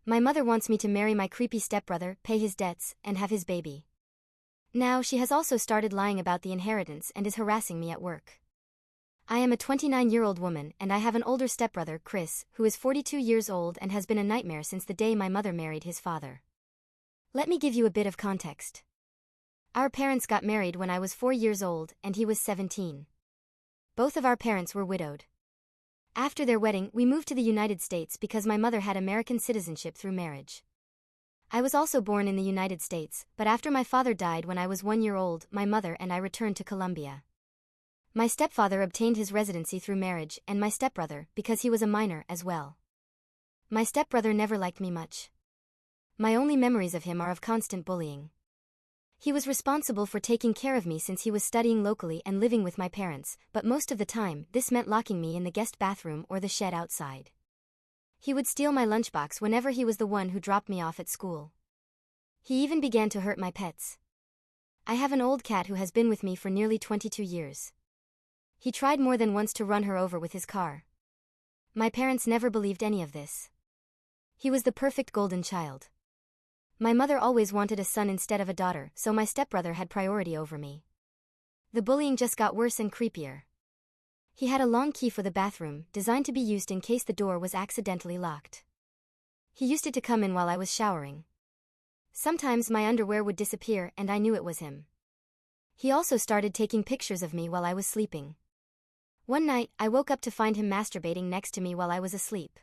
My mother wants me to marry my creepy stepbrother, pay his debts, and have his baby. Now she has also started lying about the inheritance and is harassing me at work. I am a 29-year-old woman and I have an older stepbrother, Chris, who is 42 years old and has been a nightmare since the day my mother married his father. Let me give you a bit of context. Our parents got married when I was 4 years old and he was 17. Both of our parents were widowed. After their wedding, we moved to the United States because my mother had American citizenship through marriage. I was also born in the United States, but after my father died when I was 1 year old, my mother and I returned to Colombia. My stepfather obtained his residency through marriage, and my stepbrother, because he was a minor as well. My stepbrother never liked me much. My only memories of him are of constant bullying. He was responsible for taking care of me since he was studying locally and living with my parents, but most of the time, this meant locking me in the guest bathroom or the shed outside. He would steal my lunchbox whenever he was the one who dropped me off at school. He even began to hurt my pets. I have an old cat who has been with me for nearly 22 years. He tried more than once to run her over with his car. My parents never believed any of this. He was the perfect golden child. My mother always wanted a son instead of a daughter, so my stepbrother had priority over me. The bullying just got worse and creepier. He had a long key for the bathroom, designed to be used in case the door was accidentally locked. He used it to come in while I was showering. Sometimes my underwear would disappear and I knew it was him. He also started taking pictures of me while I was sleeping. One night, I woke up to find him masturbating next to me while I was asleep.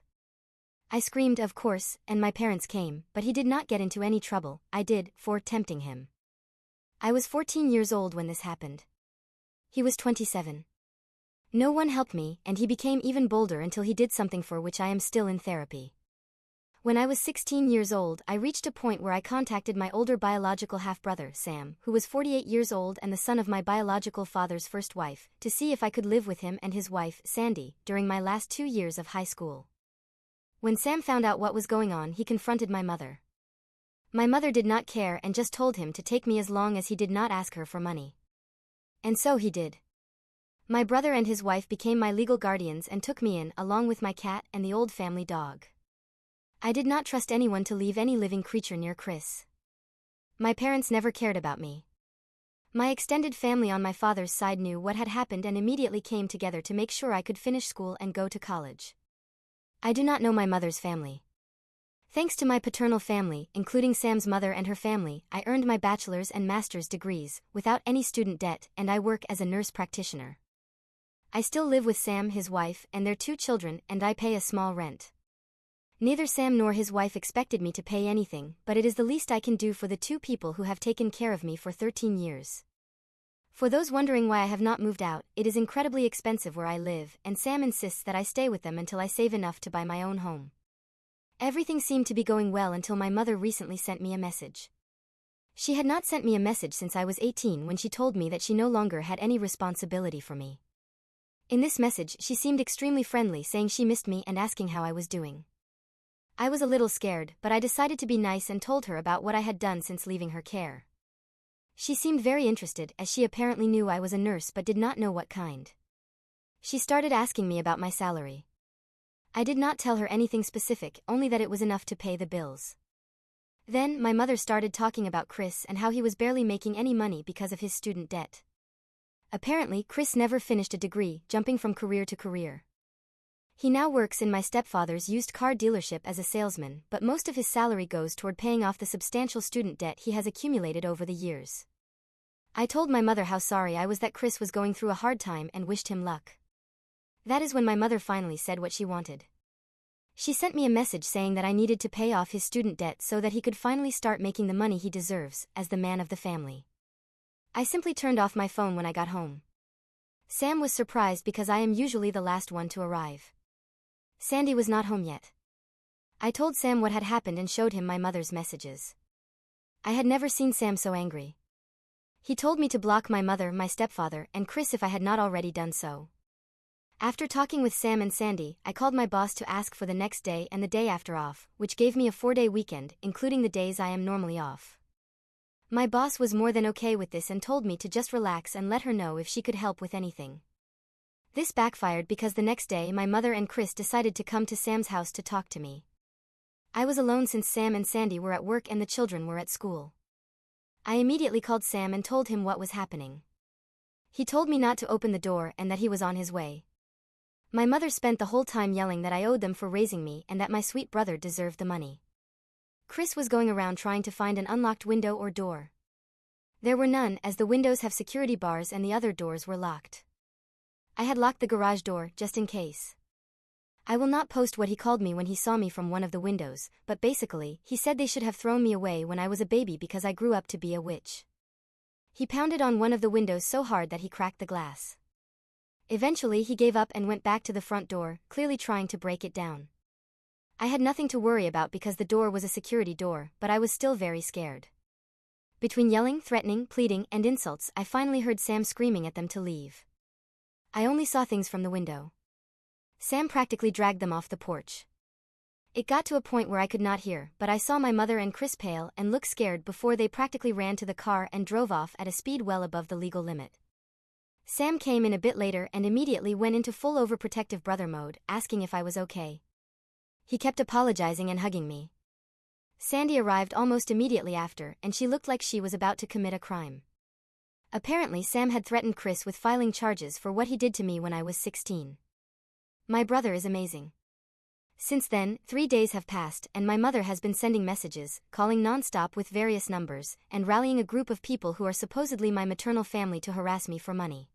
I screamed, of course, and my parents came, but he did not get into any trouble. I did, for tempting him. I was 14 years old when this happened. He was 27. No one helped me, and he became even bolder until he did something for which I am still in therapy. When I was 16 years old, I reached a point where I contacted my older biological half-brother, Sam, who was 48 years old and the son of my biological father's first wife, to see if I could live with him and his wife, Sandy, during my last 2 years of high school. When Sam found out what was going on, he confronted my mother. My mother did not care and just told him to take me as long as he did not ask her for money. And so he did. My brother and his wife became my legal guardians and took me in, along with my cat and the old family dog. I did not trust anyone to leave any living creature near Chris. My parents never cared about me. My extended family on my father's side knew what had happened and immediately came together to make sure I could finish school and go to college. I do not know my mother's family. Thanks to my paternal family, including Sam's mother and her family, I earned my bachelor's and master's degrees, without any student debt, and I work as a nurse practitioner. I still live with Sam, his wife, and their 2 children, and I pay a small rent. Neither Sam nor his wife expected me to pay anything, but it is the least I can do for the 2 people who have taken care of me for 13 years. For those wondering why I have not moved out, it is incredibly expensive where I live, and Sam insists that I stay with them until I save enough to buy my own home. Everything seemed to be going well until my mother recently sent me a message. She had not sent me a message since I was 18 when she told me that she no longer had any responsibility for me. In this message, she seemed extremely friendly, saying she missed me and asking how I was doing. I was a little scared, but I decided to be nice and told her about what I had done since leaving her care. She seemed very interested, as she apparently knew I was a nurse but did not know what kind. She started asking me about my salary. I did not tell her anything specific, only that it was enough to pay the bills. Then, my mother started talking about Chris and how he was barely making any money because of his student debt. Apparently, Chris never finished a degree, jumping from career to career. He now works in my stepfather's used car dealership as a salesman, but most of his salary goes toward paying off the substantial student debt he has accumulated over the years. I told my mother how sorry I was that Chris was going through a hard time and wished him luck. That is when my mother finally said what she wanted. She sent me a message saying that I needed to pay off his student debt so that he could finally start making the money he deserves, as the man of the family. I simply turned off my phone when I got home. Sam was surprised because I am usually the last one to arrive. Sandy was not home yet. I told Sam what had happened and showed him my mother's messages. I had never seen Sam so angry. He told me to block my mother, my stepfather, and Chris if I had not already done so. After talking with Sam and Sandy, I called my boss to ask for the next day and the day after off, which gave me a 4-day weekend, including the days I am normally off. My boss was more than okay with this and told me to just relax and let her know if she could help with anything. This backfired because the next day my mother and Chris decided to come to Sam's house to talk to me. I was alone since Sam and Sandy were at work and the children were at school. I immediately called Sam and told him what was happening. He told me not to open the door and that he was on his way. My mother spent the whole time yelling that I owed them for raising me and that my sweet brother deserved the money. Chris was going around trying to find an unlocked window or door. There were none, as the windows have security bars and the other doors were locked. I had locked the garage door, just in case. I will not post what he called me when he saw me from one of the windows, but basically, he said they should have thrown me away when I was a baby because I grew up to be a witch. He pounded on one of the windows so hard that he cracked the glass. Eventually he gave up and went back to the front door, clearly trying to break it down. I had nothing to worry about because the door was a security door, but I was still very scared. Between yelling, threatening, pleading, and insults, I finally heard Sam screaming at them to leave. I only saw things from the window. Sam practically dragged them off the porch. It got to a point where I could not hear, but I saw my mother and Chris pale and look scared before they practically ran to the car and drove off at a speed well above the legal limit. Sam came in a bit later and immediately went into full overprotective brother mode, asking if I was okay. He kept apologizing and hugging me. Sandy arrived almost immediately after, and she looked like she was about to commit a crime. Apparently Sam had threatened Chris with filing charges for what he did to me when I was 16. My brother is amazing. Since then, 3 days have passed and my mother has been sending messages, calling non-stop with various numbers, and rallying a group of people who are supposedly my maternal family to harass me for money.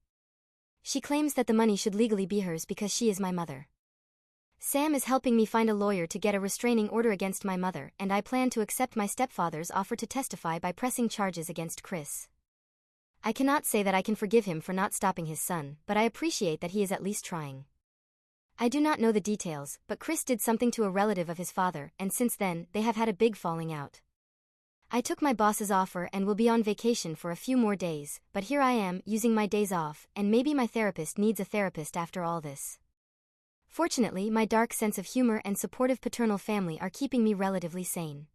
She claims that the money should legally be hers because she is my mother. Sam is helping me find a lawyer to get a restraining order against my mother, and I plan to accept my stepfather's offer to testify by pressing charges against Chris. I cannot say that I can forgive him for not stopping his son, but I appreciate that he is at least trying. I do not know the details, but Chris did something to a relative of his father, and since then, they have had a big falling out. I took my boss's offer and will be on vacation for a few more days, but here I am, using my days off, and maybe my therapist needs a therapist after all this. Fortunately, my dark sense of humor and supportive paternal family are keeping me relatively sane.